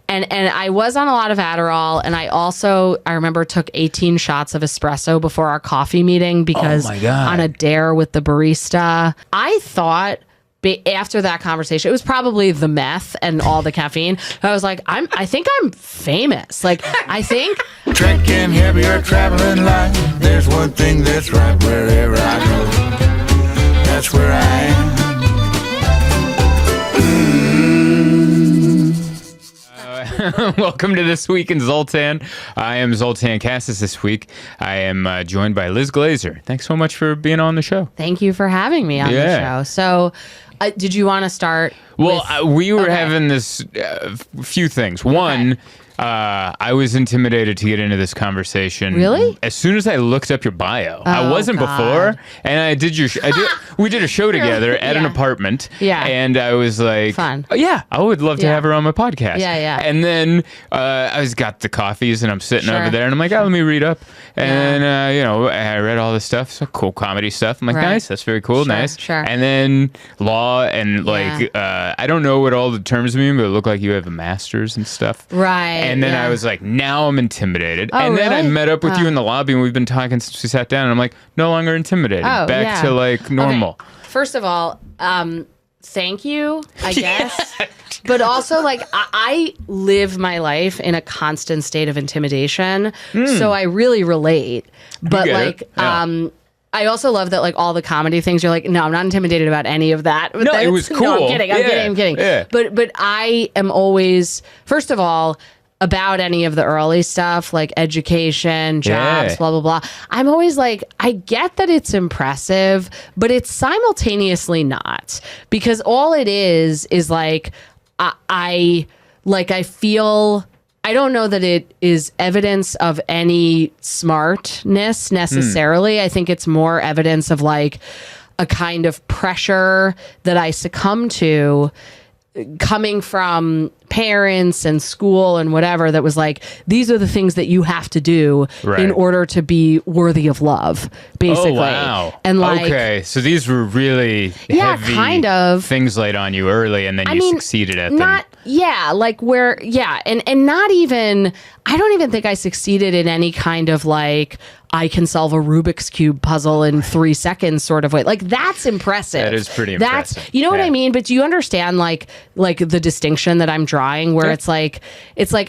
And I was on a lot of Adderall, and I remember took 18 shots of espresso before our coffee meeting because Oh my God. on a dare with the barista. I thought after that conversation, it was probably the meth and all the caffeine. I was like, I think I'm famous. Like, I think Trekking heavier, traveling light. There's one thing that's right wherever I go. That's where I am. Welcome to This Week in Zoltan. I am Zoltan Kaszas this week. I am joined by Liz Glazer. Thanks so much for being on the show. thank you for having me on the show. So, did you want to start? Well, with, we were having this few things. One, I was intimidated to get into this conversation. Really? As soon as I looked up your bio, I Oh, wasn't God. before, and I did your. We did a show together at an Yeah. apartment. Yeah. And I was like, Fun. "Oh, yeah, I would love to Yeah. have her on my podcast. Yeah, yeah. And then I got the coffees, and I'm sitting Sure. over there, and I'm like, let me read up. And I read all this stuff, so cool comedy stuff. I'm like, Right. nice, that's very cool, Sure, nice. sure. And then law and like I don't know what all the terms mean, but it looked like you have a master's and stuff. Right. And then yeah. I was like, now I'm intimidated. Oh, and then I really? met up with you in the lobby, and we've been talking since we sat down, and I'm like, no longer intimidated. Oh, Back yeah. to like normal. Okay. First of all, thank you, I guess. But also, like, I live my life in a constant state of intimidation. So I really relate. But, get like, it. Yeah. I also love that, like, all the comedy things, you're like, no, I'm not intimidated about any of that. But No, it that's- was No, cool. I'm kidding. Yeah. But I am always, first of all, about any of the early stuff, like education, jobs, Yeah. blah, blah, blah. I'm always like, I get that it's impressive, but it's simultaneously not. Because all it is like, I feel, I don't know that it is evidence of any smartness necessarily. I think it's more evidence of like a kind of pressure that I succumb to coming from parents and school and whatever, that was like, these are the things that you have to do Right. in order to be worthy of love, basically. Oh, wow. And like, okay, so these were really heavy kind of. things laid on you early, and then you succeeded at them. And not even, I don't even think I succeeded in any kind of like, I can solve a Rubik's Cube puzzle in 3 seconds sort of way. Like, that's impressive. That is pretty impressive. You know what Yeah. I mean? But do you understand like the distinction that I'm drawing, where Yeah. it's like,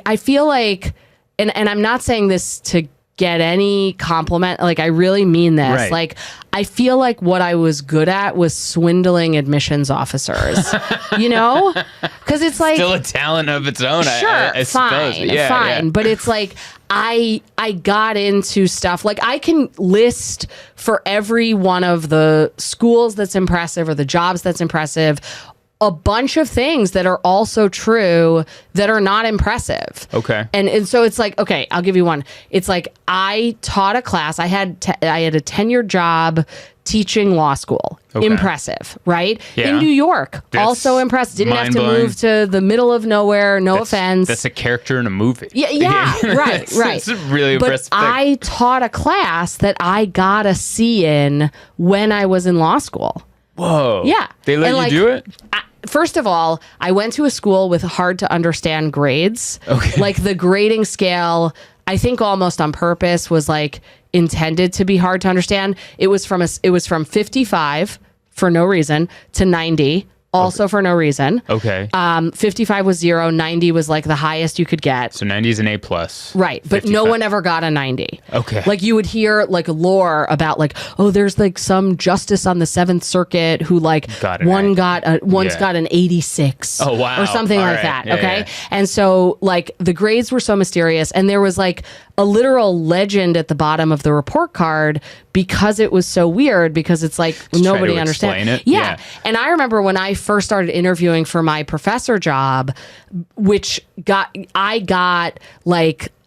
I feel like, and I'm not saying this to get any compliment, like I really mean this. Right. Like, I feel like what I was good at was swindling admissions officers, you know? Because it's like, Still a talent of its own. sure, I suppose. fine, Yeah, fine. yeah. But it's like, I got into stuff, like I can list for every one of the schools that's impressive or the jobs that's impressive, a bunch of things that are also true that are not impressive. Okay. And so it's like, okay, I'll give you one. It's like, I taught a class. I had a tenured job teaching law school. Okay. Impressive, right? Yeah. In New York. That's also impressed. Didn't have to mind-blowing. move to the middle of nowhere. No offense. That's a character in a movie. Yeah, right. It's a really impressive But thing. I taught a class that I got a C in when I was in law school. Whoa. Yeah. They let And, you like, do it? First of all, I went to a school with hard to understand grades. Okay. Like, the grading scale, I think almost on purpose, was like intended to be hard to understand. It was from 55 for no reason to 90. Also for no reason. Okay. 55 was 0. 90 was like the highest you could get. So 90 is an A plus. Right, but no 55. one ever got a 90. Okay. Like, you would hear like lore about like, oh, there's like some justice on the 7th Circuit who like Got an A. one's Yeah. got an 86. Oh, wow. Or something All like right. that. Yeah, Okay. yeah. And so like the grades were so mysterious, and there was like a literal legend at the bottom of the report card because it was so weird, because it's like try nobody to understands explain it. Yeah. Yeah. And I remember when I first started interviewing for my professor job, which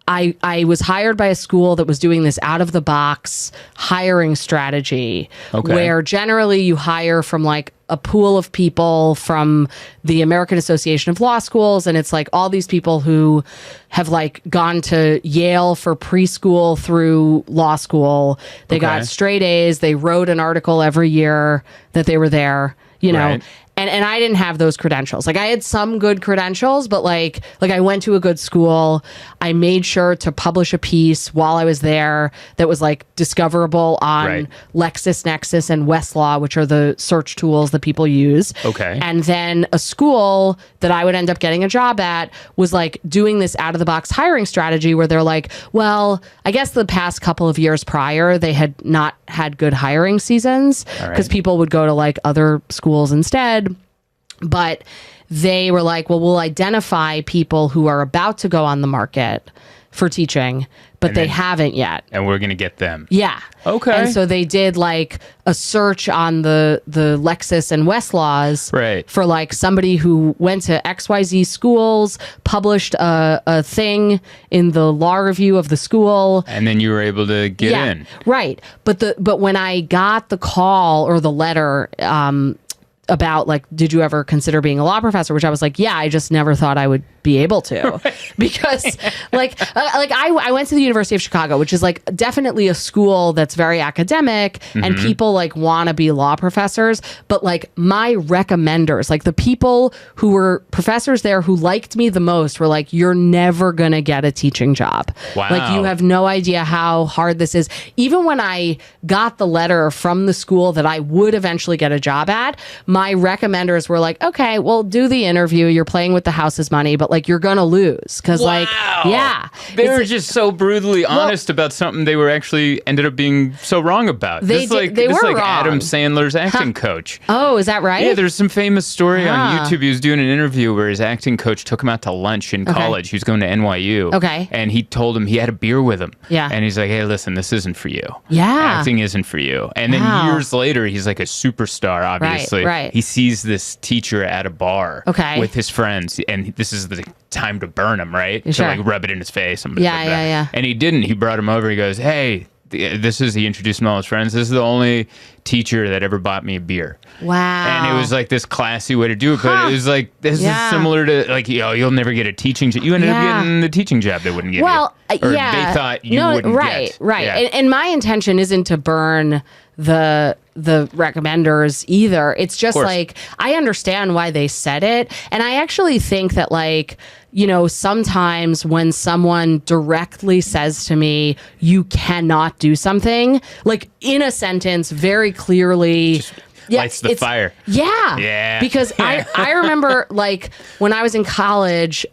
I was hired by a school that was doing this out of the box hiring strategy, Okay. where generally you hire from like a pool of people from the American Association of Law Schools. And it's like all these people who have like gone to Yale for preschool through law school. They got Okay. straight A's. They wrote an article every year that they were there, you know. Right. And I didn't have those credentials. Like I had some good credentials, but like I went to a good school. I made sure to publish a piece while I was there that was like discoverable on LexisNexis and Westlaw, which are the search tools that people use. Okay. And then a school that I would end up getting a job at was like doing this out of the box hiring strategy where they're like, well, I guess the past couple of years prior, they had not had good hiring seasons because people would go to like other schools instead. But they were like, well, we'll identify people who are about to go on the market for teaching, but they haven't yet. And we're going to get them. Yeah. Okay. And so they did like a search on the Lexis and Westlaws for like somebody who went to XYZ schools, published a thing in the law review of the school. And then you were able to get in. Right. But when I got the call or the letter, about like, did you ever consider being a law professor? Which I was like, yeah, I just never thought I would be able to because I went to the University of Chicago, which is like definitely a school that's very academic and people like want to be law professors. But like my recommenders, like the people who were professors there who liked me the most were like, you're never going to get a teaching job. Wow. Like you have no idea how hard this is. Even when I got the letter from the school that I would eventually get a job at, my recommenders were like, okay, well, do the interview. You're playing with the house's money, but like you're gonna lose because like they were just so brutally honest about something they were actually ended up being so wrong about. They were wrong. Adam Sandler's acting coach. Oh, is that right? Yeah, there's some famous story on YouTube. He was doing an interview where his acting coach took him out to lunch in college. He was going to NYU. Okay. And he told him he had a beer with him. Yeah. And he's like, hey, listen, this isn't for you. Yeah. Acting isn't for you. And then years later, he's like a superstar, obviously. Right. He sees this teacher at a bar with his friends, and this is the time to burn him, right? Sure. To like rub it in his face. Yeah. And he didn't. He brought him over. He goes, hey, he introduced him to all his friends. This is the only teacher that ever bought me a beer. Wow. And it was like this classy way to do it, but it was like, this is similar to like, you'll never get a teaching job. You ended up getting the teaching job they wouldn't give you. Or they thought you wouldn't get. Right. Yeah. And my intention isn't to burn the recommenders either. It's just like, I understand why they said it. And I actually think that like, you know, sometimes when someone directly says to me, you cannot do something, like in a sentence, very clearly, just lights the fire. Yeah. Because I remember like when I was in college,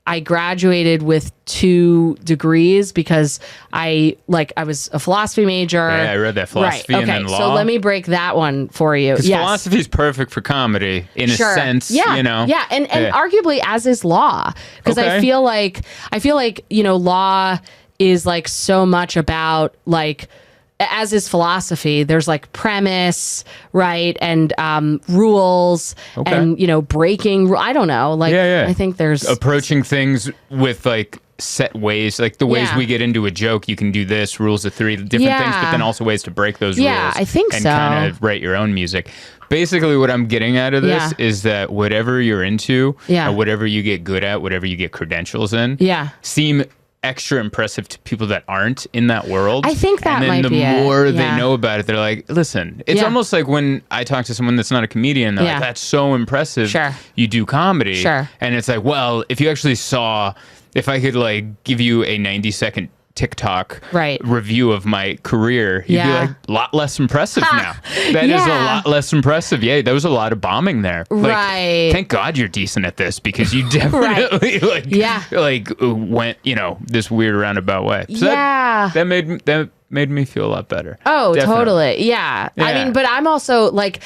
I graduated with 2 degrees because I was a philosophy major. Yeah, I read that philosophy and then law. So let me break that one for you. Because philosophy is perfect for comedy in a sense, you know. Yeah, and arguably as is law. Because I feel like, you know, law is like so much about like, as is philosophy, there's like premise, right? And rules and, you know, breaking. I don't know. Like, I think there's approaching things with like set ways, like the ways we get into a joke. You can do this, rules of 3 different things, but then also ways to break those rules. Yeah, I think and so. And kind of write your own music. Basically, what I'm getting out of this is that whatever you're into, whatever you get good at, whatever you get credentials in, seem extra impressive to people that aren't in that world. I think that might be it. And then the more they know about it, they're like, listen, it's almost like when I talk to someone that's not a comedian, they're like, that's so impressive. Sure. You do comedy. Sure. And it's like, well, if you actually saw, if I could like give you a 90-second TikTok review of my career, you'd be like, a lot less impressive now. That is a lot less impressive. Yeah, there was a lot of bombing there. Like, thank God you're decent at this because you definitely went, you know, this weird roundabout way. So that made me feel a lot better. Oh, totally. Yeah. I mean, but I'm also like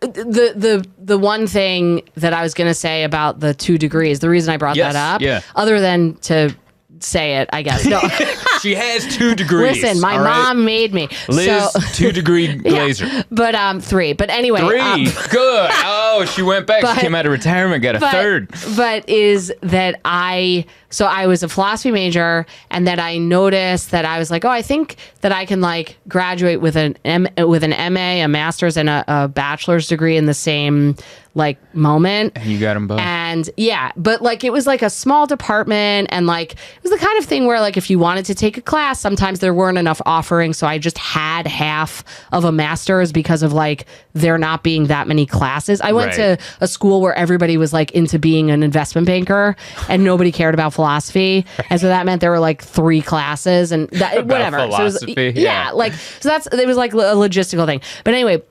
the one thing that I was going to say about the 2 degrees, the reason I brought that up, other than to say it, I guess. No. She has 2 degrees. Listen, my mom made me. Liz, 2-degree Glazer. But 3. But anyway. 3. Good. Oh, she went back. She came out of retirement, got a 3rd. But is that I was a philosophy major, and that I noticed that I was like, oh, I think that I can like graduate with an MA, a master's, and a bachelor's degree in the same like moment. And you got them both. And yeah, but like it was like a small department, and like it was the kind of thing where like if you wanted to take a class, sometimes there weren't enough offerings, so I just had half of a master's because of like there not being that many classes. I went to a school where everybody was like into being an investment banker and nobody cared about philosophy, and so that meant there were like 3 classes and whatever. Philosophy, so it was, yeah, like so it was like a logistical thing. But anyway,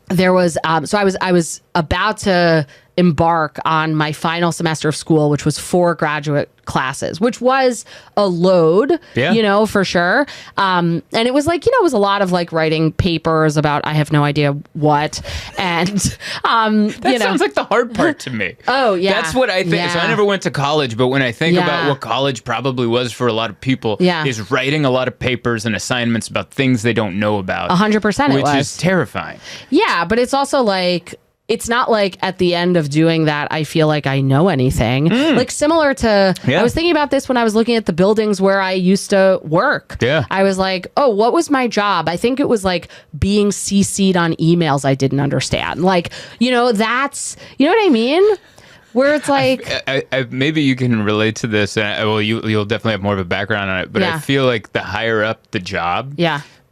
there was so I was about to embark on my final semester of school, which was 4 graduate classes, which was a load, you know, for sure. And it was like, you know, it was a lot of like writing papers about I have no idea what. And that sounds like the hard part to me. Oh yeah, that's what I think. Yeah. So I never went to college, but when I think about what college probably was for a lot of people, is writing a lot of papers and assignments about things they don't know about. 100%, which is terrifying. Yeah, but it's also like, it's not like at the end of doing that, I feel like I know anything. Like similar to, I was thinking about this when I was looking at the buildings where I used to work. Yeah. I was like, oh, what was my job? I think it was like being CC'd on emails I didn't understand. Like, you know, that's, you know what I mean? Where it's like, I maybe you can relate to this. And well, you'll definitely have more of a background on it. But I feel like the higher up the job,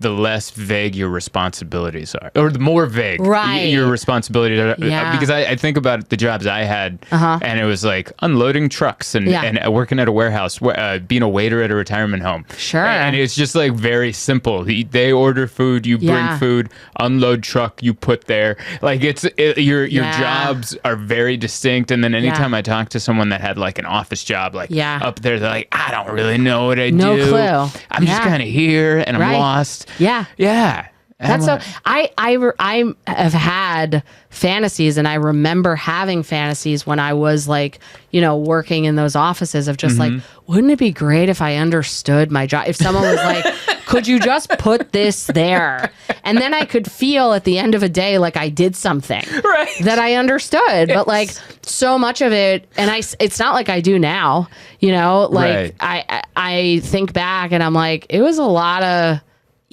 the less vague your responsibilities are, or the more vague your responsibilities are. Because I think about the jobs I had, and it was like unloading trucks and working at a warehouse, being a waiter at a retirement home. Sure. And it's just like very simple. They order food, you bring food, unload truck, you put there. Like your jobs are very distinct. And then anytime I talk to someone that had like an office job, like up there, they're like, I don't really know what I do. No clue. I'm just kind of here and I'm lost. Yeah. Yeah. That's so. I have had fantasies, and I remember having fantasies when I was like, you know, working in those offices of just like, wouldn't it be great if I understood my job? If someone was like, could you just put this there? And then I could feel at the end of a day like I did something that I understood. But like so much of it, and it's not like I do now, you know, like I think back and I'm like, it was a lot of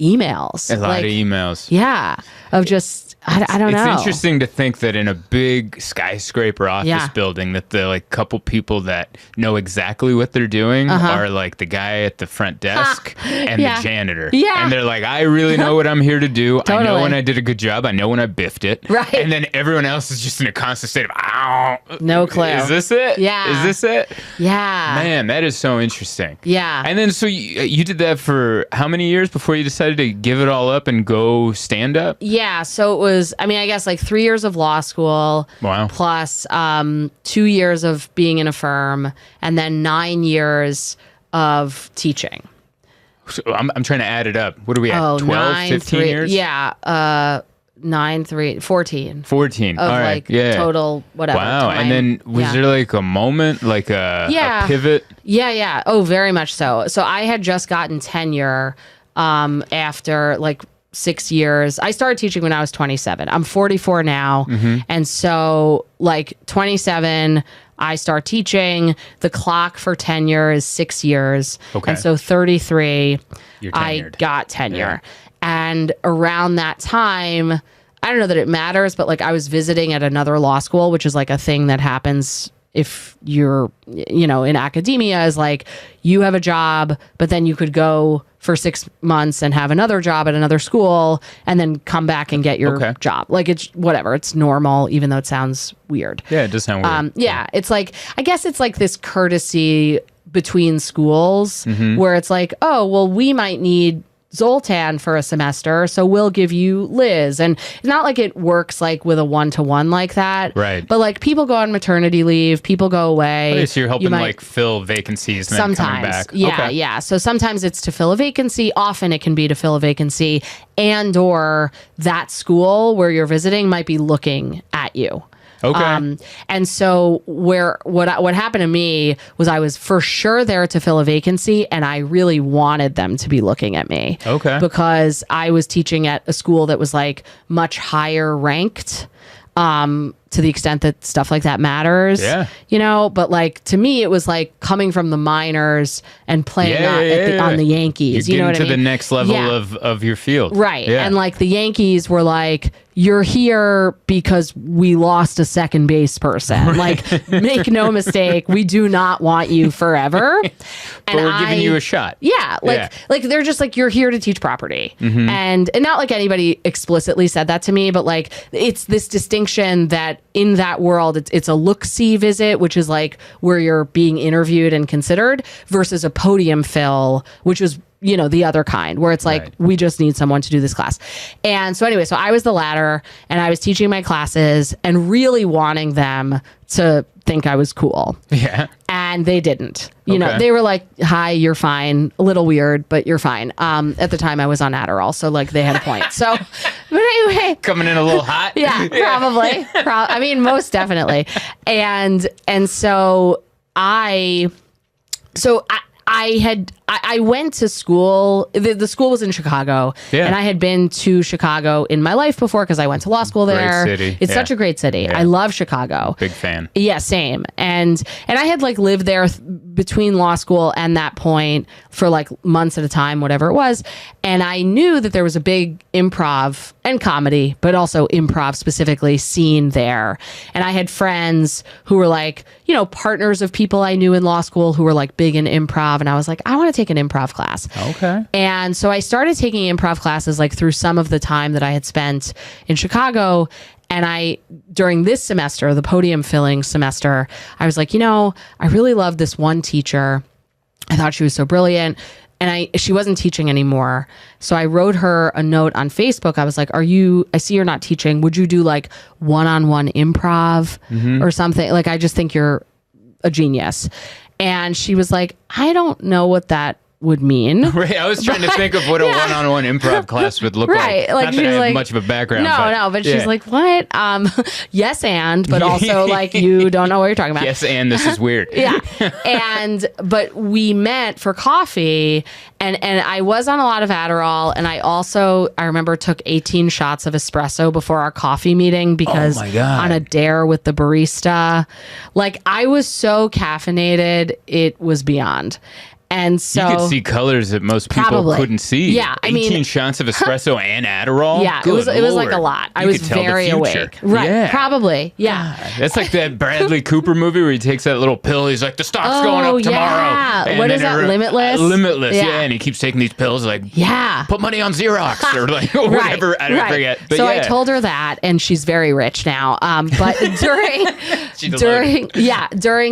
emails. A lot of emails. Yeah. Of just, I don't know. It's interesting to think that in a big skyscraper office building that the like couple people that know exactly what they're doing are like the guy at the front desk and the janitor. Yeah. And they're like, I really know what I'm here to do. Totally. I know when I did a good job. I know when I biffed it. Right. And then everyone else is just in a constant state of, ow. No clue. Is this it? Yeah. Is this it? Yeah. Man, that is so interesting. Yeah. And then so you did that for how many years before you decided to give it all up and go stand up? Yeah. So it was, I mean, I guess like 3 years of law school. Wow. Plus 2 years of being in a firm, and then 9 years of teaching. So I'm trying to add it up. What are we at? 12, 15 years? Yeah. 9, 3, 14. 14. Of all right. like total whatever. Wow. Time. And then was there like a moment, like a pivot? Yeah. Oh, very much so. So I had just gotten tenure after like 6 years. I started teaching when I was 27. I'm 44 now. And so like 27, I start teaching. The clock for tenure is 6 years. Okay. And so 33, I got tenure. Yeah. And around that time, I don't know that it matters, but like I was visiting at another law school, which is like a thing that happens if you're, you know, in academia, is like you have a job, but then you could go for 6 months and have another job at another school and then come back and get your job. Like it's whatever. It's normal, even though it sounds weird. Yeah, it does sound weird. Yeah. It's like, I guess it's like this courtesy between schools where it's like, oh, well, we might need Zoltan for a semester, so we'll give you Liz. And it's not like it works like with a one-to-one like that. Right. But like people go on maternity leave, people go away. Okay, so you're helping like fill vacancies and then coming back. Yeah. So sometimes it's to fill a vacancy. Often it can be to fill a vacancy, and or that school where you're visiting might be looking at you. Okay. And so what happened to me was I was for sure there to fill a vacancy, and I really wanted them to be looking at me. Okay. Because I was teaching at a school that was like much higher ranked, to the extent that stuff like that matters. Yeah. You know, but like to me it was like coming from the minors and playing on the Yankees. You're you know what I mean? to the next level of your field. Right. Yeah. And like the Yankees were like, you're here because we lost a second base person. Like, make no mistake, we do not want you forever. But we're giving you a shot. Yeah. Like they're just like, you're here to teach property. And not like anybody explicitly said that to me, but like, it's this distinction that in that world, it's a look-see visit, which is like where you're being interviewed and considered, versus a podium fill, which was, you know, the other kind where it's like, we just need someone to do this class. And so anyway, so I was the latter, and I was teaching my classes and really wanting them to think I was cool. Yeah. And they didn't. You know, they were like, hi, you're fine. A little weird, but you're fine. At the time I was on Adderall, so like they had a point. So, but anyway. Coming in a little hot. Yeah, probably. I mean, most definitely. And so I went to school. The school was in Chicago, and I had been to Chicago in my life before because I went to law school there. Great city. It's such a great city. I love Chicago. Big fan. Yeah, same. And I had like lived there between law school and that point for like months at a time, whatever it was. And I knew that there was a big improv and comedy, but also improv specifically scene there. And I had friends who were like, you know, partners of people I knew in law school who were like big in improv. And I was like, I want to take an improv class. Okay. And so I started taking improv classes like through some of the time that I had spent in Chicago. And during this semester, the podium filling semester, I was like, you know, I really love this one teacher. I thought she was so brilliant. And she wasn't teaching anymore. So I wrote her a note on Facebook. I was like, I see you're not teaching. Would you do like one-on-one improv or something? Like, I just think you're a genius. And she was like, I don't know what that would mean. Right. I was trying to think of what a one-on-one improv class would look like. Not that I have much of a background. But she's like, what? Yes, but also like, you don't know what you're talking about. Yes, and this is weird. Yeah. But we met for coffee, and I was on a lot of Adderall, and I remember took 18 shots of espresso before our coffee meeting because on a dare with the barista, like I was so caffeinated, it was beyond. And so you could see colors that most people couldn't see. Yeah, 18 shots of espresso and Adderall. Yeah, it was like a lot. I was very awake. Right, yeah. Probably. Yeah, God, that's like that Bradley Cooper movie where he takes that little pill. He's like, the stock's going up tomorrow. Yeah. What is that? Limitless. Limitless. Yeah, and he keeps taking these pills. Like, put money on Xerox or like whatever. I don't forget. But so I told her that, and she's very rich now. But during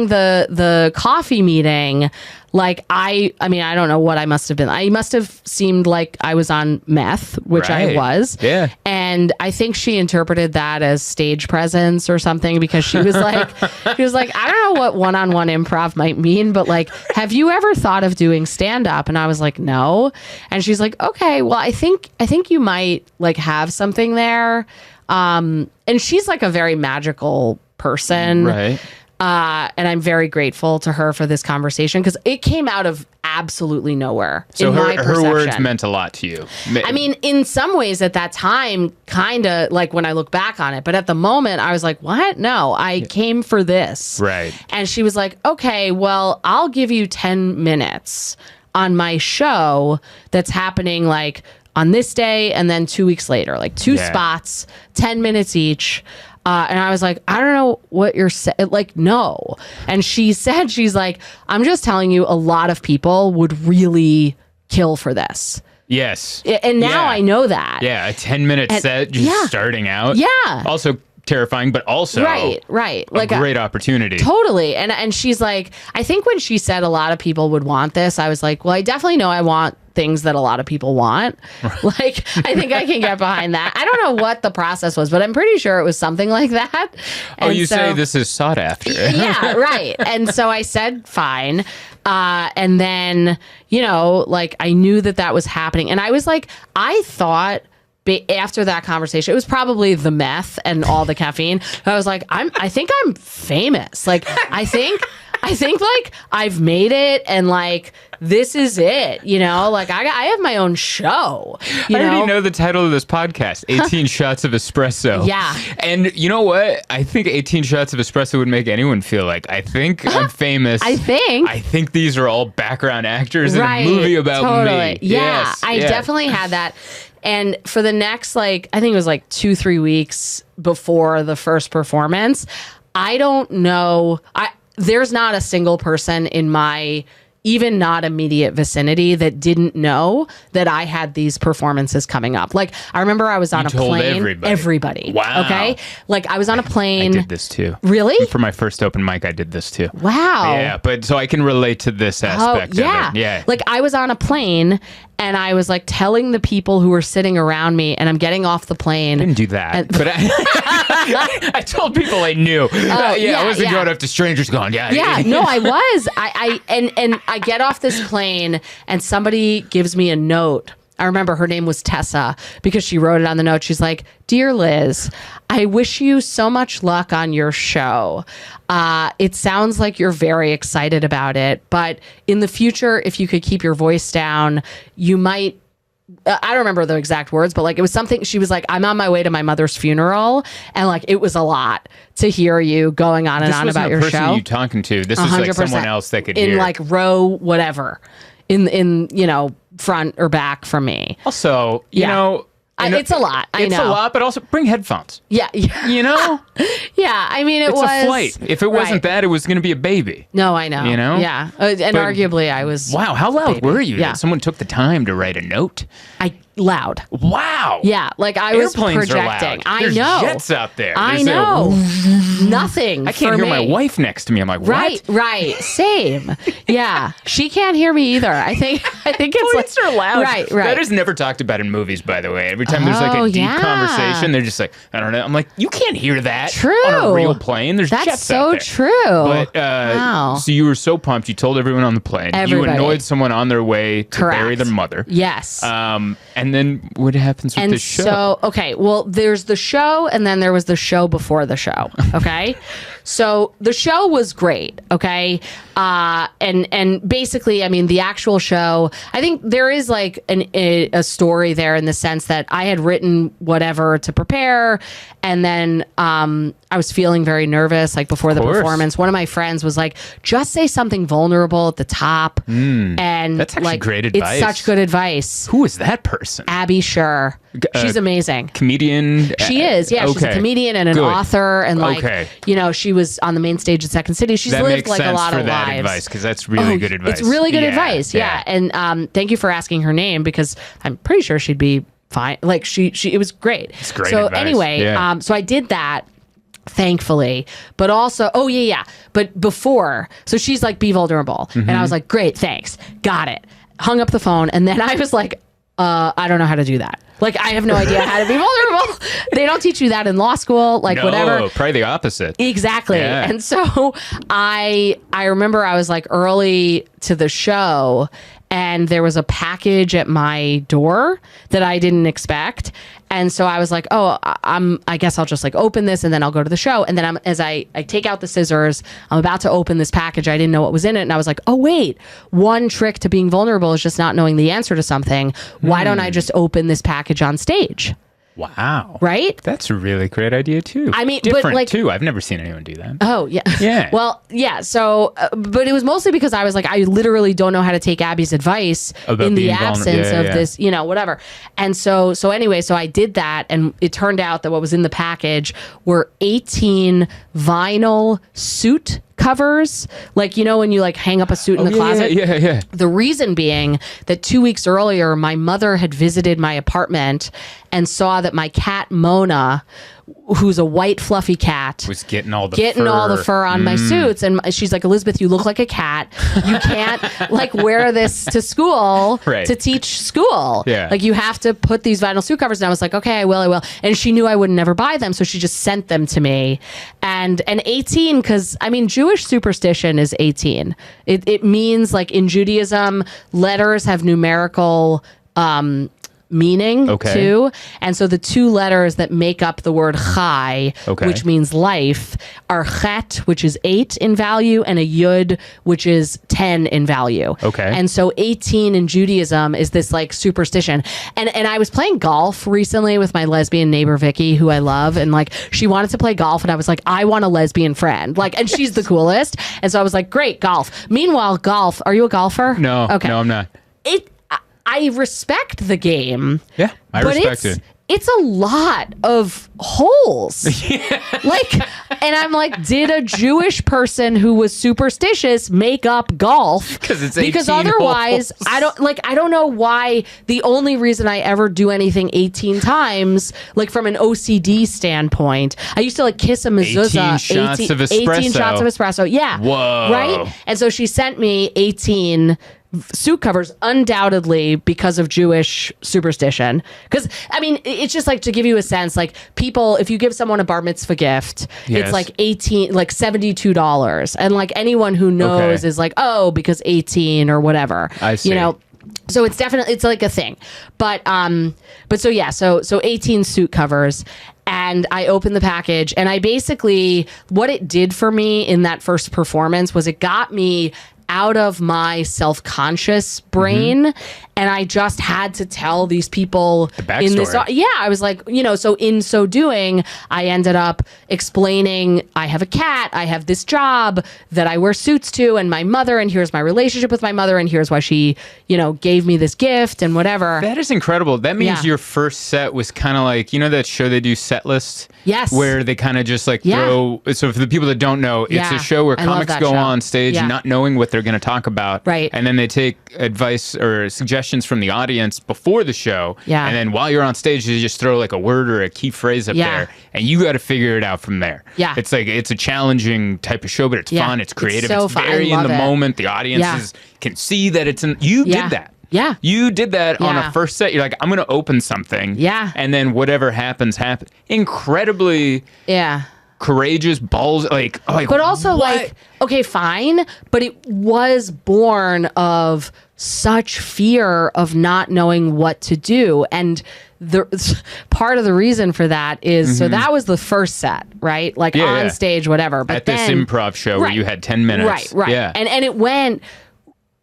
the coffee meeting. Like, I mean, I don't know what I must have been. I must have seemed like I was on meth, which I was. Yeah. And I think she interpreted that as stage presence or something because she was like, I don't know what one-on-one improv might mean, but like, have you ever thought of doing stand-up? And I was like, no. And she's like, okay, well, I think you might like have something there. And she's like a very magical person. Right. And I'm very grateful to her for this conversation because it came out of absolutely nowhere. So her words meant a lot to you. I mean, in some ways at that time, kind of like when I look back on it. But at the moment, I was like, what? No, I came for this. Right. And she was like, okay, well, I'll give you 10 minutes on my show that's happening like on this day and then 2 weeks later, like two spots, 10 minutes each. And I was like, I don't know what you're saying. Like, no. And she said, she's like, I'm just telling you, a lot of people would really kill for this. Yes. And now I know that. Yeah. A 10-minute set just starting out. Yeah. Also terrifying, but also right. Like a great opportunity. Totally. And she's like, I think when she said a lot of people would want this, I was like, well, I definitely know I want things that a lot of people want. Like, I think I can get behind that. I don't know what the process was, but I'm pretty sure it was something like that. And you say this is sought after. Yeah, right. And so I said, fine. And then, you know, like I knew that was happening. And I was like, I thought after that conversation, it was probably the meth and all the caffeine. I was like, I think I'm famous. Like, I think like I've made it and like this is it, you know, like I have my own show. I already know the title of this podcast, 18 Shots of Espresso. Yeah. And you know what? I think 18 Shots of Espresso would make anyone feel like, I think I'm famous. I think these are all background actors in a movie about me. Yeah, I definitely had that. And for the next, like, I think it was like 2-3 weeks before the first performance, I don't know. There's not a single person in my even not immediate vicinity that didn't know that I had these performances coming up. Like, I remember I was on a plane. Everybody. Wow. Okay. Like, I was on a plane. I did this too. Really? For my first open mic, I did this too. Wow. Yeah, but so I can relate to this aspect of it. Yeah. Like, I was on a plane and I was like telling the people who were sitting around me, and I'm getting off the plane. I didn't do that, but I told people I knew. I wasn't going up to strangers going, no, I was. I get off this plane and somebody gives me a note. I remember her name was Tessa because she wrote it on the note. She's like, "Dear Liz, I wish you so much luck on your show. It sounds like you're very excited about it, but in the future, if you could keep your voice down, you might." I don't remember the exact words, but like it was something. She was like, "I'm on my way to my mother's funeral," and like it was a lot to hear you going on and on about your show. This wasn't a person you talking to. This was like someone else that could hear. In like row whatever, in front or back from me. Also, you know. It's a lot. It's a lot, but also bring headphones. Yeah. You know? Yeah. I mean, it's a flight. If it wasn't that, it was going to be a baby. No, I know. You know? Yeah. And arguably, I was. Wow. How loud were you? Yeah. Someone took the time to write a note? Loud. Wow. Yeah. Like I was Airplanes projecting. Are loud. There's jets out there. I know. Nothing. I can't hear my wife next to me. I'm like, what? Right. Same. Yeah. She can't hear me either. I think it's Points are loud. Right. That is never talked about in movies, by the way. Every time there's like a deep conversation, they're just like, I don't know. I'm like, you can't hear that on a real plane. There's jets out there. That's so true. But so you were so pumped. You told everyone on the plane. Everybody. You annoyed someone on their way to bury their mother. Yes. And then what happens with the show? So, okay, well, there's the show, and then there was the show before the show. Okay. So the show was great. Okay. And basically, I mean, the actual show, I think there is like a story there in the sense that I had written whatever to prepare. And then, I was feeling very nervous, like before the performance. One of my friends was like, just say something vulnerable at the top. And that's actually like, great advice. It's such good advice. Who is that person? Abby Sher. She's amazing. Comedian? She is. Yeah. She's a comedian and an author. And like, she was on the main stage at Second City. She's lived like a lot of lives. Advice, because that's really good advice. It's really good advice. Yeah. And thank you for asking her name, because I'm pretty sure she'd be fine. Like it was great. It's great so advice. Anyway, so I did that. Thankfully, but also, but before, so she's like, be vulnerable. And I was like, great, thanks. Got it. Hung up the phone. And then I was like, I don't know how to do that. Like, I have no idea how to be vulnerable. They don't teach you that in law school, like whatever. Probably the opposite. Exactly. Yeah. And so I remember I was like early to the show, and there was a package at my door that I didn't expect. And so I was like, I guess I'll just like open this and then I'll go to the show. And then as I take out the scissors, I'm about to open this package. I didn't know what was in it. And I was like, oh, wait, one trick to being vulnerable is just not knowing the answer to something. Why don't I just open this package on stage? Wow. Right? That's a really great idea, too. I mean, different, but like, too. I've never seen anyone do that. Oh, yeah. Yeah. Well, yeah. So, but it was mostly because I was like, I literally don't know how to take Abby's advice about in the absence of this, whatever. And so anyway, so I did that, and it turned out that what was in the package were 18 vinyl suit covers, like, when you like hang up a suit in the closet. Yeah. The reason being that 2 weeks earlier, my mother had visited my apartment and saw that my cat Mona, who's a white fluffy cat, was getting all the fur on my suits, and she's like, Elizabeth, you look like a cat. You can't like wear this to school to teach school. Yeah. Like, you have to put these vinyl suit covers. And I was like, okay, I will. And she knew I would never buy them, so she just sent them to me. And 18, because I mean, Jewish superstition is 18. It means, like, in Judaism, letters have numerical meaning too, and so the two letters that make up the word chai, which means life, are chet, which is 8 in value, and a yud, which is 10 in value. And so 18 in Judaism is this like superstition. And I was playing golf recently with my lesbian neighbor Vicky, who I love, and like she wanted to play golf, and I was like, I want a lesbian friend, like, and she's the coolest. And so I was like, great, golf. Meanwhile, golf. Are you a golfer? No. Okay. No, I'm not. I respect the game. Yeah, I respect it. It's a lot of holes. Like, and I'm like, did a Jewish person who was superstitious make up golf? Because otherwise, holes. I don't know why. The only reason I ever do anything 18 times, like from an OCD standpoint, I used to like kiss a mezuzah. 18 shots of espresso. 18 shots of espresso. Yeah. Whoa. Right? And so she sent me 18 suit covers, undoubtedly because of Jewish superstition. Because I mean, it's just like, to give you a sense, like, people, if you give someone a bar mitzvah gift, it's like $72, and like anyone who knows is like, oh, because 18 or whatever. I see. You know, so it's definitely, it's like a thing. But so 18 suit covers. And I opened the package, and I basically, what it did for me in that first performance was it got me out of my self-conscious brain, and I just had to tell these people in this. Yeah, I was like, you know, so in so doing, I ended up explaining, I have a cat, I have this job that I wear suits to, and my mother, and here's my relationship with my mother, and here's why she, you know, gave me this gift and whatever. That is incredible. That means your first set was kind of like, you know, that show they do set lists? Yes. Where they kind of just like throw. So for the people that don't know, it's a show where comics go on stage not knowing what they're going to talk about. Right. And then they take advice or suggestions from the audience before the show. Yeah. And then while you're on stage, you just throw like a word or a key phrase up there, and you got to figure it out from there. Yeah. It's like, it's a challenging type of show, but it's fun. It's creative. It's so it's very in the moment. The audiences can see that it's you did that. Yeah. You did that on a first set. You're like, I'm going to open something. Yeah. And then whatever happens. Incredibly courageous, balls. But also, like, okay, fine. But it was born of such fear of not knowing what to do. And the part of the reason for that is, so that was the first set, right? Like on stage, whatever. But at this improv show where you had 10 minutes. Right. Yeah. And it went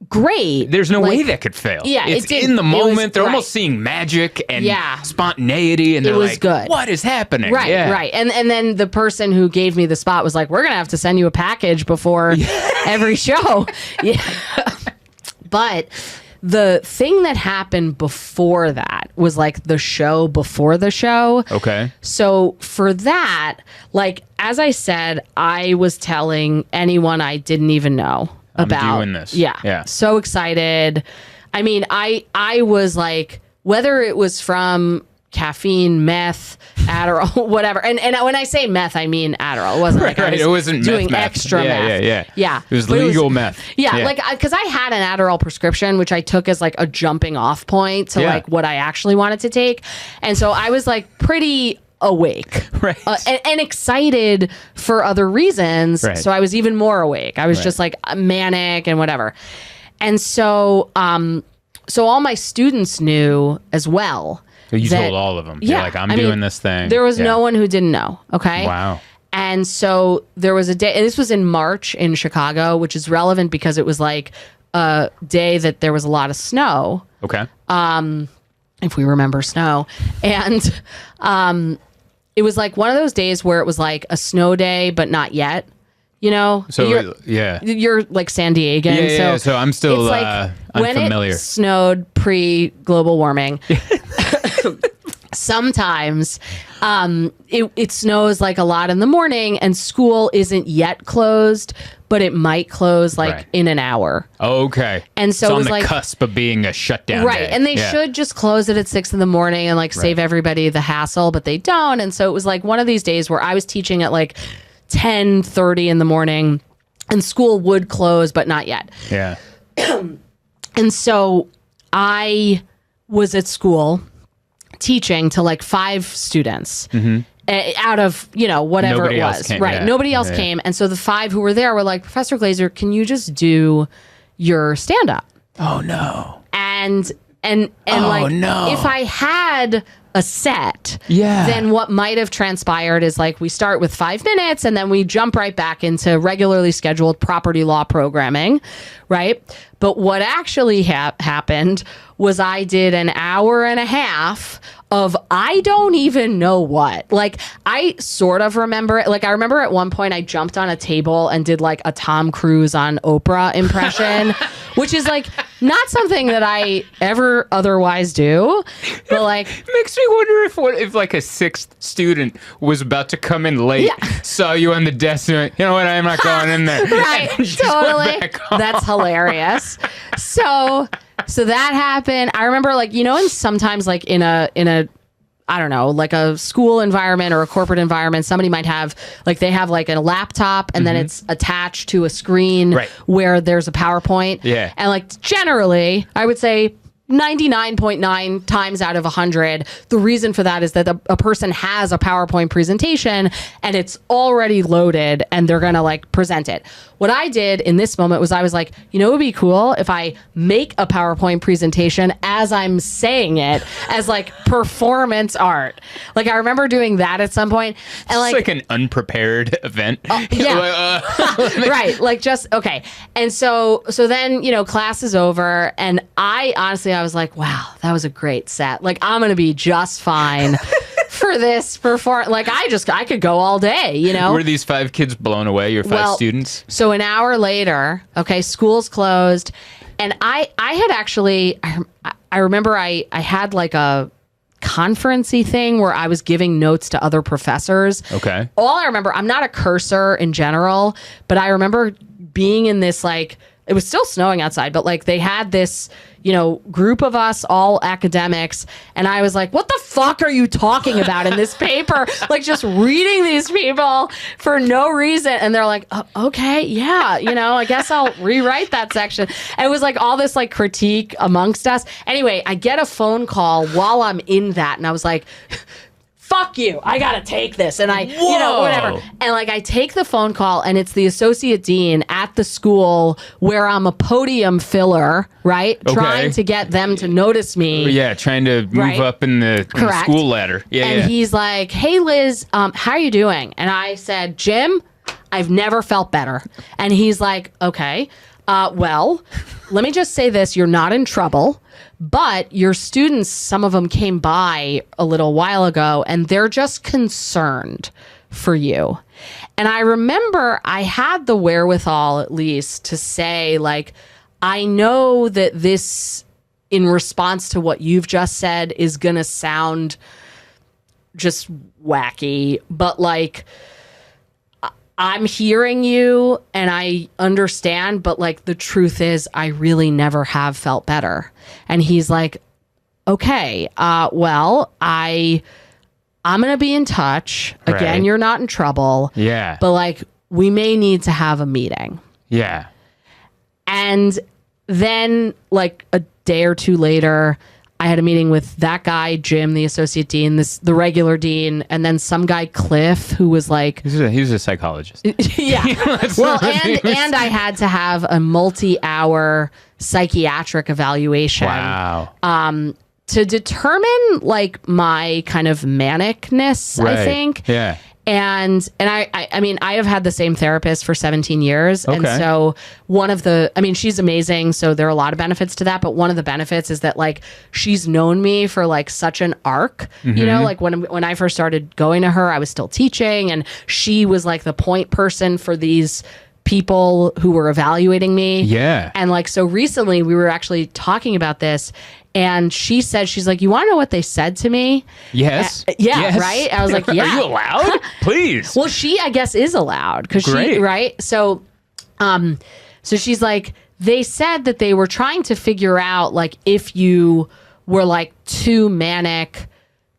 great. There's no way that could fail. Yeah, it's in the moment. They're almost seeing magic and spontaneity, and they're like, good. What is happening? Right. And then the person who gave me the spot was like, we're gonna have to send you a package before every show. But the thing that happened before that was like the show before the show. Okay. So for that, like, as I said, I was telling anyone I didn't even know about. I'm doing this. Yeah. So excited. I mean, I was like, whether it was from caffeine, meth, Adderall, whatever. And when I say meth, I mean Adderall. It wasn't like I was it wasn't doing meth. extra meth. Yeah. It was legal meth. Yeah, like, because I had an Adderall prescription, which I took as like a jumping off point to like what I actually wanted to take. And so I was like pretty awake and excited for other reasons. So I was even more awake. I was just like manic and whatever. And so all my students knew as well. So you told all of them. You're like, I'm doing this thing. There was no one who didn't know. Okay. Wow. And so there was a day, and this was in March in Chicago, which is relevant because it was like a day that there was a lot of snow. Okay. If we remember snow. And it was like one of those days where it was like a snow day, but not yet. You know? So you're like San Diegan. So I'm still it's like unfamiliar. When it snowed pre-global warming, sometimes it snows like a lot in the morning, and school isn't yet closed, but it might close like in an hour. Okay. And so it's it on was the like cusp of being a shutdown day. And they should just close it at 6 a.m. and like save everybody the hassle, but they don't. And so it was like one of these days where I was teaching at like 10:30 in the morning, and school would close, but not yet. Yeah. And so I was at school teaching to like 5 students out of, whatever Nobody it else was. came. Right. Yeah. Nobody else came. And so the 5 who were there were like, Professor Glazer, can you just do your stand-up? Oh, no. And if I had a set, then what might have transpired is like we start with 5 minutes and then we jump right back into regularly scheduled property law programming, right? But what actually happened was I did an hour and a half of I don't even know what. Like, I sort of remember it. Like, I remember at one point I jumped on a table and did like a Tom Cruise on Oprah impression, which is like Not something that I ever otherwise do, but like makes me wonder if like a sixth student was about to come in late, saw you on the desk, and went, you know what, I'm not going in there. Right, totally. That's hilarious. So that happened. I remember, like, you know, and sometimes like in a I don't know, like a school environment or a corporate environment, somebody might have, like, they have like a laptop and then it's attached to a screen where there's a PowerPoint. Yeah. And like generally, I would say 99.9 times out of 100, the reason for that is that a person has a PowerPoint presentation and it's already loaded and they're going to like present it. What I did in this moment was I was like, you know, it would be cool if I make a PowerPoint presentation as I'm saying it as like performance art. Like I remember doing that at some point. And it's like an unprepared event. Yeah. Right. Like just, okay. And so then, you know, class is over and I was like, wow, that was a great set. Like I'm going to be just fine for this performance. Like I could go all day, you know? Were these 5 kids blown away, your 5 students? So an hour later, okay, school's closed. And I had actually, I remember I had like a conference-y thing where I was giving notes to other professors. Okay. All I remember, I'm not a cursor in general, but I remember being in this, like, it was still snowing outside, but like they had this, you know, group of us, all academics. And I was like, what the fuck are you talking about in this paper? Like just reading these people for no reason. And they're like, oh, okay, yeah, you know, I guess I'll rewrite that section. And it was like all this like critique amongst us. Anyway, I get a phone call while I'm in that. And I was like, fuck you, I gotta take this. And you know, whatever. And like I take the phone call and it's the associate dean at the school where I'm a podium filler, right? Okay. Trying to get them to notice me. Yeah, trying to move up in the school ladder. Yeah. And he's like, hey Liz, how are you doing? And I said, Jim, I've never felt better. And he's like, okay, well, let me just say this, you're not in trouble. But your students, some of them came by a little while ago and they're just concerned for you. And I remember I had the wherewithal at least to say, like, I know that this, in response to what you've just said, is going to sound just wacky, but like, I'm hearing you and I understand, but like the truth is I really never have felt better. And he's like, okay, well, I'm going to be in touch. Again, you're not in trouble. Yeah. But like, we may need to have a meeting. Yeah. And then like a day or two later, I had a meeting with that guy, Jim, the associate dean, the regular dean, and then some guy, Cliff, who was like... He was a psychologist. Yeah. Well, and I had to have a multi-hour psychiatric evaluation. Wow. To determine like my kind of manicness, I think. Yeah. And I mean, I have had the same therapist for 17 years. Okay. And so she's amazing. So there are a lot of benefits to that. But one of the benefits is that like, she's known me for like such an arc, you know, like when I first started going to her, I was still teaching and she was like the point person for these people who were evaluating me. Yeah. And like, so recently we were actually talking about this and she said, she's like, you want to know what they said to me? Yes. Yes. Right? I was like, yeah. Are you allowed? Please. Well, she, I guess, is allowed because she, right? So, so she's like, they said that they were trying to figure out like if you were like too manic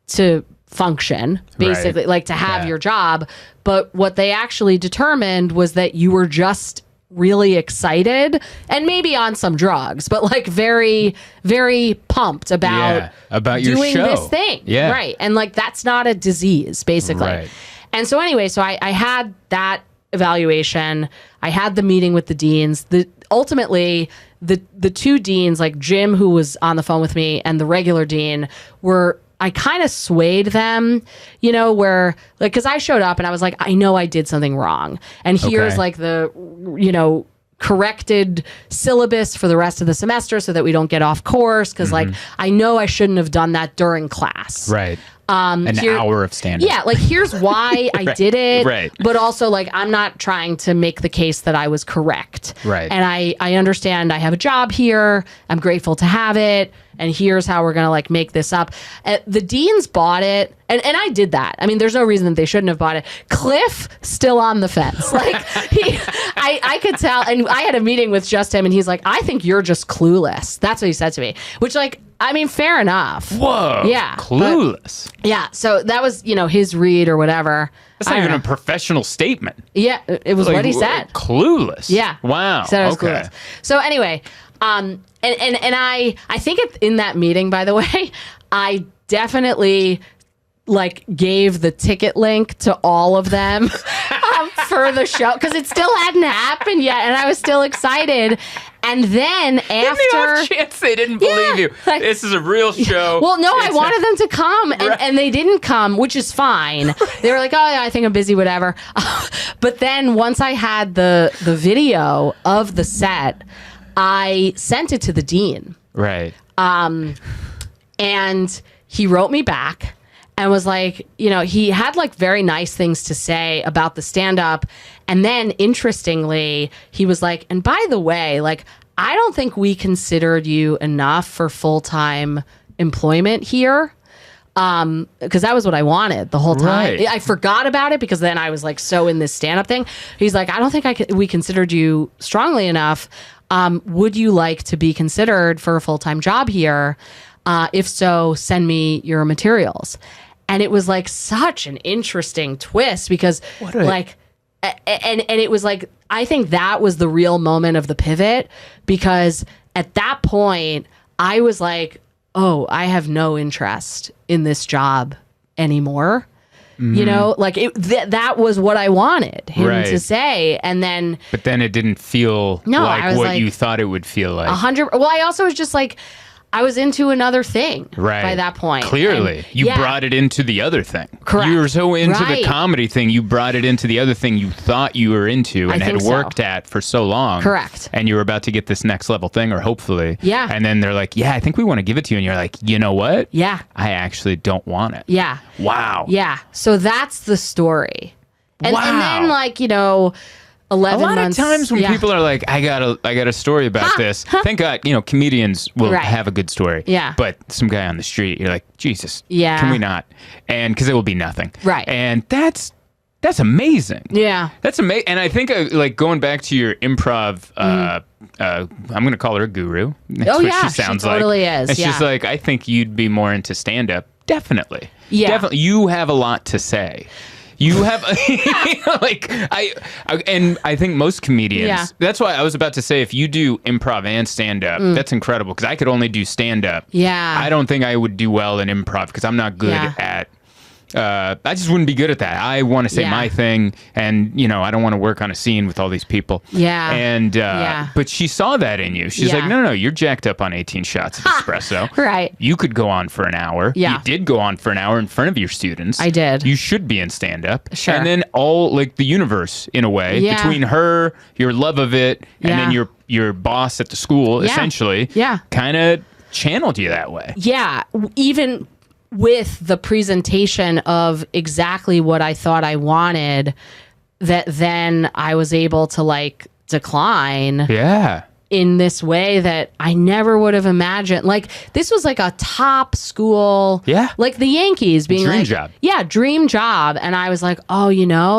to function, basically, like to have your job. But what they actually determined was that you were just really excited and maybe on some drugs, but like very, very pumped about your doing show. This thing. Yeah. Right. And like, that's not a disease, basically. Right. And so anyway, so I had that evaluation. I had the meeting with the deans. Ultimately, the two deans, like Jim, who was on the phone with me, and the regular dean I kind of swayed them, you know, where like, cause I showed up and I was like, I know I did something wrong. And here's like the, you know, corrected syllabus for the rest of the semester so that we don't get off course. Cause like, I know I shouldn't have done that during class. Right. An hour of stand-up. Yeah, like here's why I did it. Right. But also like I'm not trying to make the case that I was correct. Right. And I understand I have a job here. I'm grateful to have it. And here's how we're gonna like make this up. The deans bought it, and I did that. I mean, there's no reason that they shouldn't have bought it. Cliff still on the fence. Like I could tell, and I had a meeting with just him, and he's like, "I think you're just clueless." That's what he said to me. Which, like, I mean, fair enough. Whoa. Yeah. Clueless. Yeah. So that was, his read or whatever. That's not even a professional statement. Yeah, it was Like, what he said. Clueless. Yeah. Wow. He said I was clueless. So anyway, and I think in that meeting, by the way, I definitely like gave the ticket link to all of them for the show because it still hadn't happened yet, and I was still excited. And then after, in the off chance they didn't believe you, like, this is a real show. Well, no, I wanted them to come, and they didn't come, which is fine. They were like, "Oh yeah, I think I'm busy, whatever." But then once I had the video of the set, I sent it to the dean. Right. And he wrote me back and was like, he had like very nice things to say about the stand-up. And then interestingly, he was like, and by the way, like, I don't think we considered you enough for full-time employment here. Because that was what I wanted the whole time. Right. I forgot about it because then I was like so in this stand-up thing. He's like, I don't think we considered you strongly enough. Would you like to be considered for a full-time job here? If so, send me your materials. And it was like such an interesting twist because and it was like, I think that was the real moment of the pivot because at that point I was like, oh, I have no interest in this job anymore. Like that was what I wanted him to say. And then, but then it didn't feel like what you thought it would feel like. 100. Well, I also was just like, I was into another thing by that point. Clearly. You brought it into the other thing. Correct. You were so into the comedy thing, you brought it into the other thing you thought you were into and had worked at for so long. Correct. And you were about to get this next level thing, or hopefully. Yeah. And then they're like, yeah, I think we want to give it to you. And you're like, you know what? Yeah. I actually don't want it. Yeah. Wow. Yeah. So that's the story. And then 11 a lot months, of times when people are like, I got a story about this. Thank God, comedians will have a good story. Yeah. But some guy on the street, you're like, Jesus. Yeah. Can we not? And because it will be nothing. Right. And that's amazing. Yeah. That's amazing. And I think like going back to your improv, I'm going to call her a guru. That's what she sounds like. She totally is. And she's like, I think you'd be more into stand-up. Definitely. Yeah. Definitely. You have a lot to say. You have and I think most comedians, that's why I was about to say, if you do improv and stand-up, that's incredible because I could only do stand-up. Yeah. I don't think I would do well in improv because I'm not good at I just wouldn't be good at that. I want to say my thing, and I don't want to work on a scene with all these people. Yeah. And but she saw that in you. She's like, no, you're jacked up on 18 shots of espresso. Right. You could go on for an hour. Yeah. You did go on for an hour in front of your students. I did. You should be in stand-up. Sure. And then all like the universe in a way between her, your love of it, and then your boss at the school essentially. Yeah. Kind of channeled you that way. Yeah. Even with the presentation of exactly what I thought I wanted, that then I was able to like decline in this way that I never would have imagined. Like this was like a top school, like the Yankees being dream like, job. Yeah, dream job. And I was like, oh,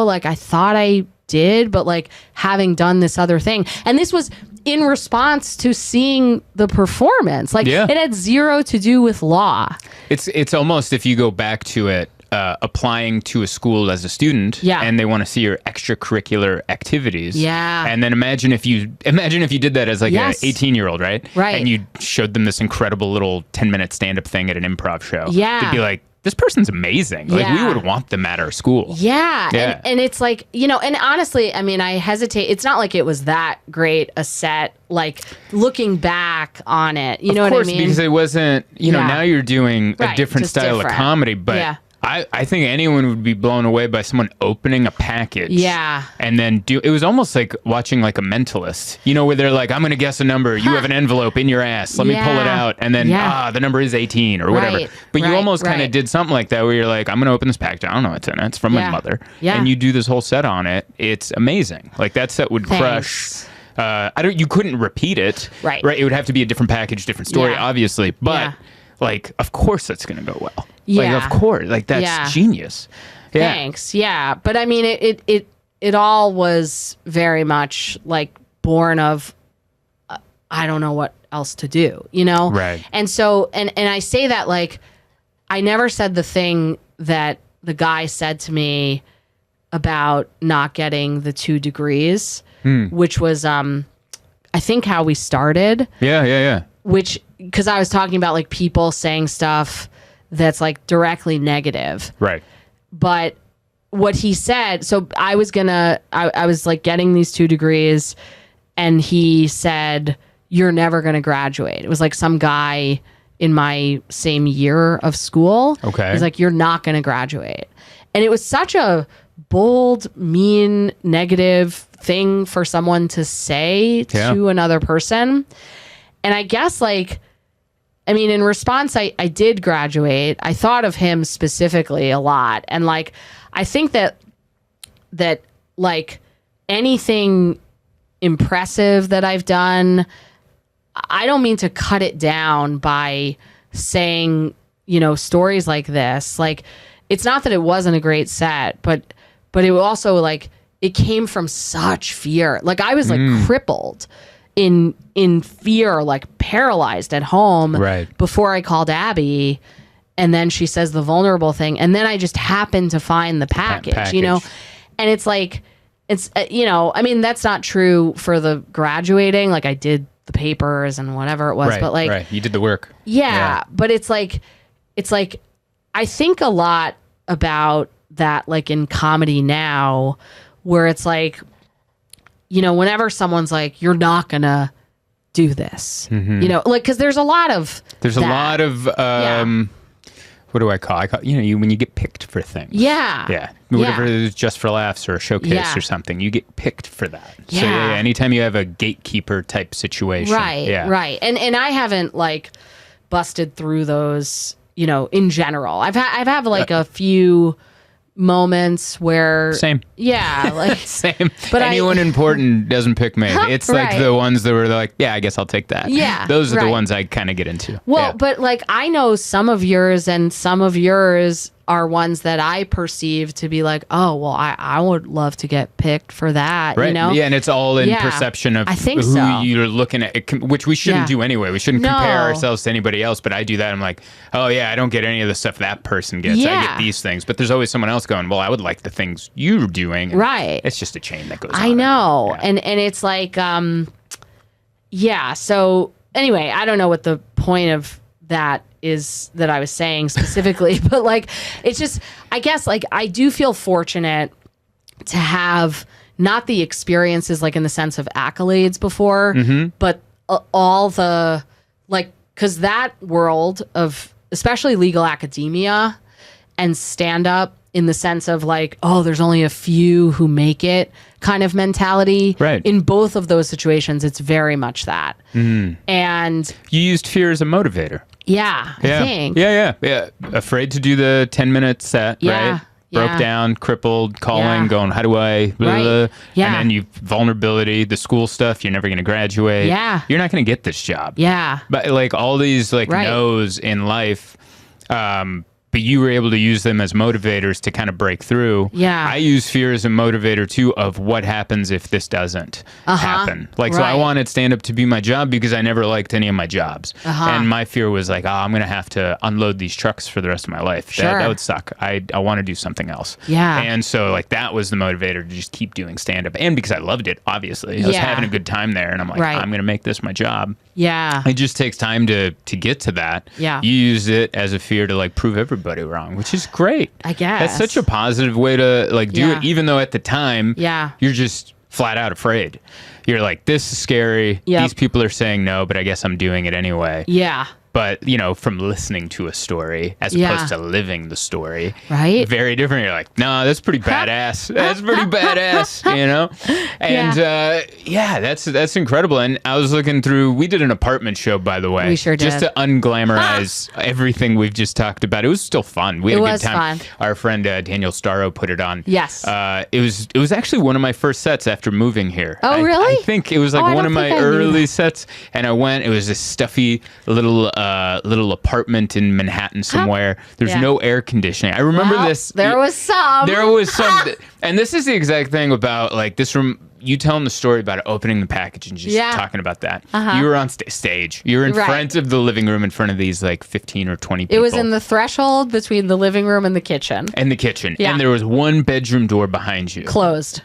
like I thought I did, but like having done this other thing. And this was in response to seeing the performance. Like it had zero to do with law. It's almost, if you go back to it, applying to a school as a student and they want to see your extracurricular activities. Yeah. And then imagine if you did that as like an 18-year-old, right? Right. And you showed them this incredible little 10-minute stand-up thing at an improv show. Yeah. They'd be like, this person's amazing. Like we would want them at our school. Yeah. And it's like, and honestly, I mean, I hesitate. It's not like it was that great a set, like looking back on it, you know what I mean? Of course, because it wasn't, now you're doing a different style of comedy, but I think anyone would be blown away by someone opening a package. Yeah. And then it was almost like watching like a Mentalist, you know, where they're like, I'm going to guess a number. You have an envelope in your ass. Let me pull it out. And then, the number is 18 or whatever. But you almost kind of did something like that where you're like, I'm going to open this package. I don't know what's in it. It's from my mother. Yeah. And you do this whole set on it. It's amazing. Like that set would crush. You couldn't repeat it. Right. It would have to be a different package, different story, obviously. But like, of course that's going to go well. Yeah. Like, of course. Like, that's genius. Yeah. Thanks. Yeah. But I mean, it all was very much like born of, I don't know what else to do, you know? Right. And so, and I say that like, I never said the thing that the guy said to me about not getting the 2 degrees, which was, I think how we started. Yeah. Which, because I was talking about like people saying stuff that's like directly negative. Right. But what he said, so I was like getting these 2 degrees and he said, you're never going to graduate. It was like some guy in my same year of school. Okay. He's like, you're not going to graduate. And it was such a bold, mean, negative thing for someone to say to another person. And I guess like, I mean, in response, I did graduate. I thought of him specifically a lot. And like, I think that like anything impressive that I've done, I don't mean to cut it down by saying, you know, stories like this. Like, it's not that it wasn't a great set, but it also like, it came from such fear. Like I was like crippled in fear, like paralyzed at home before I called Abby. And then she says the vulnerable thing. And then I just happened to find the package, you know? And it's like, it's, you know, I mean, that's not true for the graduating. Like I did the papers and whatever it was, but like, you did the work. Yeah. But it's like, I think a lot about that, like in comedy now, where it's like, you know, whenever someone's like, you're not gonna do this, you know, like, cause there's a lot of, what do I call? You know, when you get picked for things. Yeah. Whatever it is, just for laughs or a showcase or something, you get picked for that. So anytime you have a gatekeeper type situation. Right. And I haven't like busted through those, you know, in general. I've had like a few moments where like same, but anyone important doesn't pick me. It's like the ones that were like, I guess I'll take that. Those are the ones I kind of get into. Well, but like I know some of yours, and some of yours are ones that I perceive to be like, oh well, I would love to get picked for that, you know? And it's all in perception of who you're looking at, which we shouldn't do anyway. We shouldn't compare ourselves to anybody else, but I do that. I'm like, oh yeah, I don't get any of the stuff that person gets. I get these things, but there's always someone else going, well, I would like the things you're doing. And it's just a chain that goes on. I know. And it's like, so anyway, I don't know what the point of that is that I was saying specifically, but like, it's just, I guess like I do feel fortunate to have not the experiences like in the sense of accolades before, but all the like, cause that world of especially legal academia and stand up in the sense of like, oh, there's only a few who make it kind of mentality. In both of those situations, it's very much that. And you used fear as a motivator. I think. Yeah. Afraid to do the 10-minute set, right? Broke down, crippled, calling, going, how do I? Blah, blah. And then vulnerability, the school stuff, you're never going to graduate. You're not going to get this job. But like all these like no's in life, but you were able to use them as motivators to kind of break through. I use fear as a motivator too of what happens if this doesn't happen. Like, so I wanted stand-up to be my job because I never liked any of my jobs. And my fear was like, I'm going to have to unload these trucks for the rest of my life. That would suck. I want to do something else. And so like that was the motivator to just keep doing stand-up. And because I loved it, obviously. I was having a good time there. And I'm like, I'm going to make this my job. It just takes time to get to that. You use it as a fear to like prove everybody wrong, which is great. I guess that's such a positive way to like do it, even though at the time you're just flat out afraid. You're like, this is scary. These people are saying no, but I guess I'm doing it anyway. but from listening to a story as opposed to living the story, right? Very different. You're like, no, that's pretty badass. That's pretty badass, And that's incredible. And I was looking through. We did an apartment show, by the way. We sure did. Just to unglamorize everything we've just talked about. It was still fun. We had a good time. Fun. Our friend Daniel Starro put it on. Yes. It was actually one of my first sets after moving here. Oh, really? I think it was like one of my early sets, and I went. It was this stuffy little apartment in Manhattan somewhere. There's no air conditioning. I remember this. There was some. And this is the exact thing about like this room. You telling the story about opening the package and just talking about that. You were on stage. You were in front of the living room in front of these like 15 or 20 people. It was in the threshold between the living room and the kitchen. Yeah. And there was one bedroom door behind you. Closed.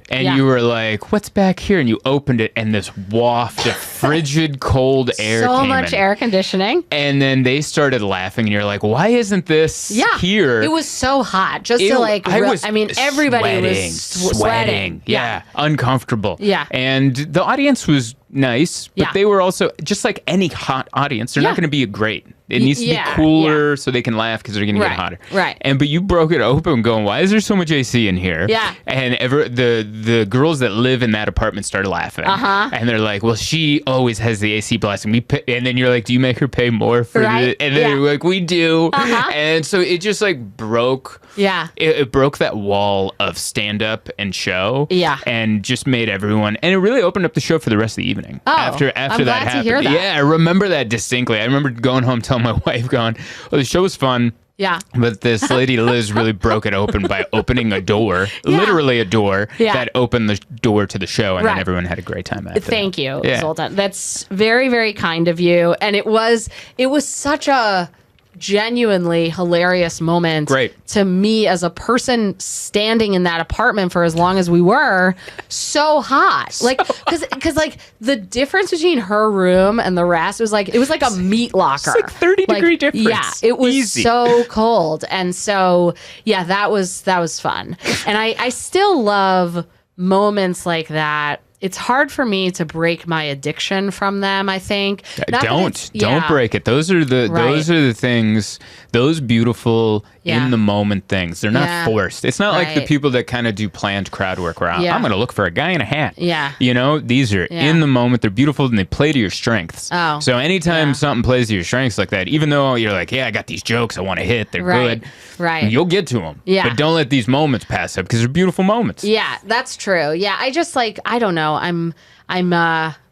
And you were like, what's back here? And you opened it and this waft of frigid cold air came in. So much air conditioning. And then they started laughing and you're like, why isn't this here? It was so hot. Everybody was sweating. Yeah. Uncomfortable. Yeah. And the audience was nice, but they were also, just like any hot audience, they're not going to be great. It needs to be cooler so they can laugh because they're going to get hotter. Right. But you broke it open going, why is there so much AC in here? Yeah. And the girls that live in that apartment started laughing. And they're like, well, she always has the AC blasting. And then you're like, do you make her pay more for it? And then you're like, we do. And so it just like broke. Yeah. It broke that wall of stand-up and show. Yeah. And just made everyone, and it really opened up the show for the rest of the evening. Oh, after I'm that glad happened. to hear that. Yeah, I remember that distinctly. I remember going home telling my wife, going, well, the show was fun. Yeah. But this lady, Liz, really broke it open by opening a door, literally a door, that opened the door to the show, and then everyone had a great time after. Thank you, Zoltan. That's very, very kind of you. And it was such a genuinely hilarious moment to me as a person standing in that apartment for as long as we were. So hot. Because like the difference between her room and the rest was like, it was like a meat locker. It's like 30-degree difference. Yeah, it was so cold. And so, that was fun. And I still love moments like that. It's hard for me to break my addiction from them, I think. Don't break it. Those are the things, those beautiful in the moment things. They're not forced. It's not like the people that kind of do planned crowd work where I'm going to look for a guy in a hat. Yeah. These are in the moment. They're beautiful and they play to your strengths. Oh. So anytime something plays to your strengths like that, even though you're like, I got these jokes I want to hit, they're good. Right. You'll get to them. Yeah. But don't let these moments pass up because they're beautiful moments. Yeah, that's true. Yeah. I just I don't know. I'm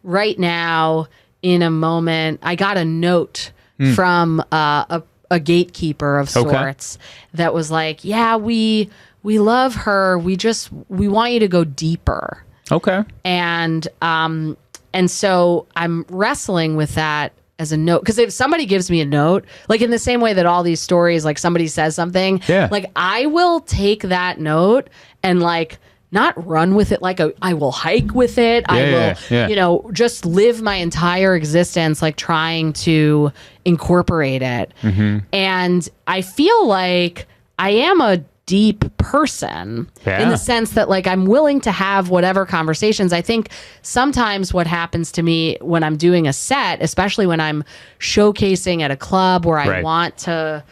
right now in a moment. I got a note from a gatekeeper of sorts that was like, we love her. We want you to go deeper. Okay. And so I'm wrestling with that as a note, because if somebody gives me a note, like in the same way that all these stories, like somebody says something, like I will take that note and like not run with it like I will hike with it. I will, just live my entire existence like trying to incorporate it. Mm-hmm. And I feel like I am a deep person in the sense that like I'm willing to have whatever conversations. I think sometimes what happens to me when I'm doing a set, especially when I'm showcasing at a club where I want to,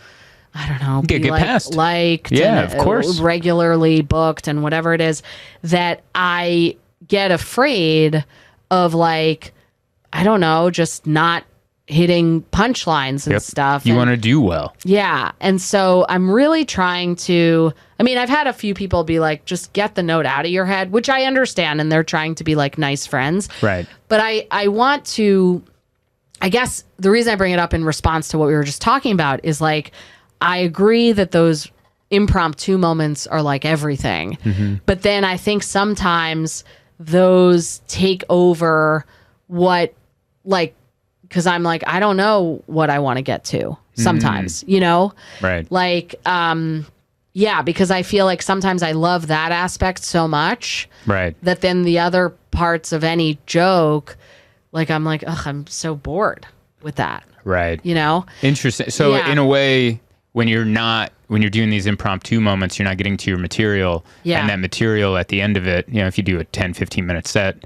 I don't know, be liked and, of course, regularly booked and whatever it is, that I get afraid of like, I don't know, just not hitting punchlines and stuff. You want to do well. Yeah. And so I'm really trying to, I mean, I've had a few people be like, just get the note out of your head, which I understand. And they're trying to be like nice friends. Right. But I want to, I guess the reason I bring it up in response to what we were just talking about is like, I agree that those impromptu moments are like everything. Mm-hmm. But then I think sometimes those take over what, like, because I'm like, I don't know what I want to get to sometimes, Right. Like, because I feel like sometimes I love that aspect so much. Right. That then the other parts of any joke, like, I'm like, I'm so bored with that. Right. Interesting. So in a way, when you're doing these impromptu moments, you're not getting to your material. Yeah. And that material at the end of it, if you do a 10, 15 minute set,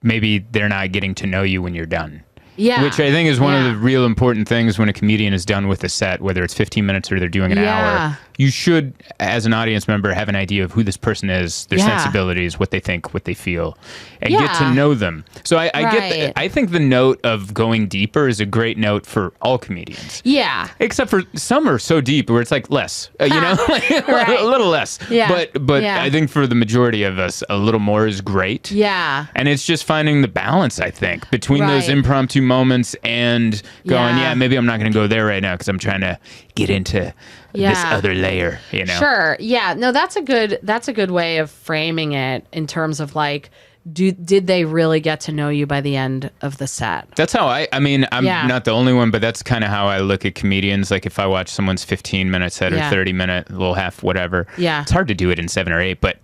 maybe they're not getting to know you when you're done. Yeah. Which I think is one of the real important things when a comedian is done with a set, whether it's 15 minutes or they're doing an hour. You should, as an audience member, have an idea of who this person is, their sensibilities, what they think, what they feel, and get to know them. So I think the note of going deeper is a great note for all comedians. Yeah. Except for some are so deep where it's like less, a little less. Yeah. But I think for the majority of us, a little more is great. Yeah. And it's just finding the balance, I think, between those impromptu moments and going, maybe I'm not going to go there right now because I'm trying to get into this other layer, you know? Sure. Yeah. No, that's a good way of framing it in terms of like, did they really get to know you by the end of the set? That's how I'm not the only one, but that's kind of how I look at comedians. Like if I watch someone's 15-minute set or 30-minute, little half, whatever. Yeah. It's hard to do it in 7 or 8, but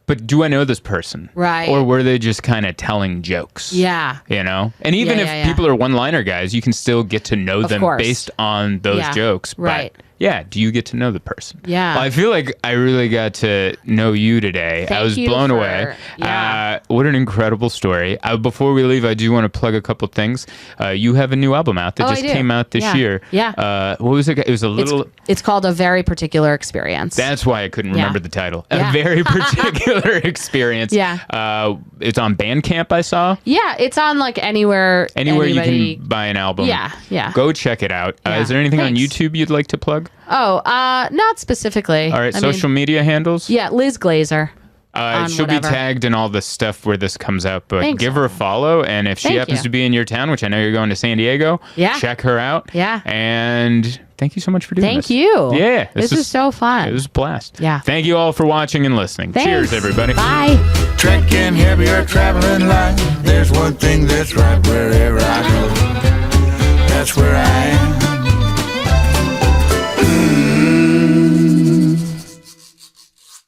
but do I know this person? Right. Or were they just kind of telling jokes? Yeah. You know? And even if people are one-liner guys, you can still get to know them based on those jokes. Right. But do you get to know the person? Yeah. Well, I feel like I really got to know you today. I was blown away. Yeah. What an incredible story. Before we leave, I do want to plug a couple things. You have a new album out that just came out this year. Yeah. What was it? It was a little... It's called A Very Particular Experience. That's why I couldn't remember the title. A Very Particular Experience. Yeah. It's on Bandcamp, I saw. Yeah. It's on like anywhere you can buy an album. Yeah. Yeah. Go check it out. Is there anything on YouTube you'd like to plug? Oh, not specifically. All right, social media handles? Yeah, Liz Glazer. She'll be tagged in all the stuff where this comes out, but give her a follow. And if she happens to be in your town, which I know you're going to San Diego, check her out. Yeah. And thank you so much for doing this. Thank you. Yeah. This is so fun. It was a blast. Yeah. Thank you all for watching and listening. Thanks. Cheers, everybody. Bye. Trekking heavier traveling light. There's one thing that's right wherever I go.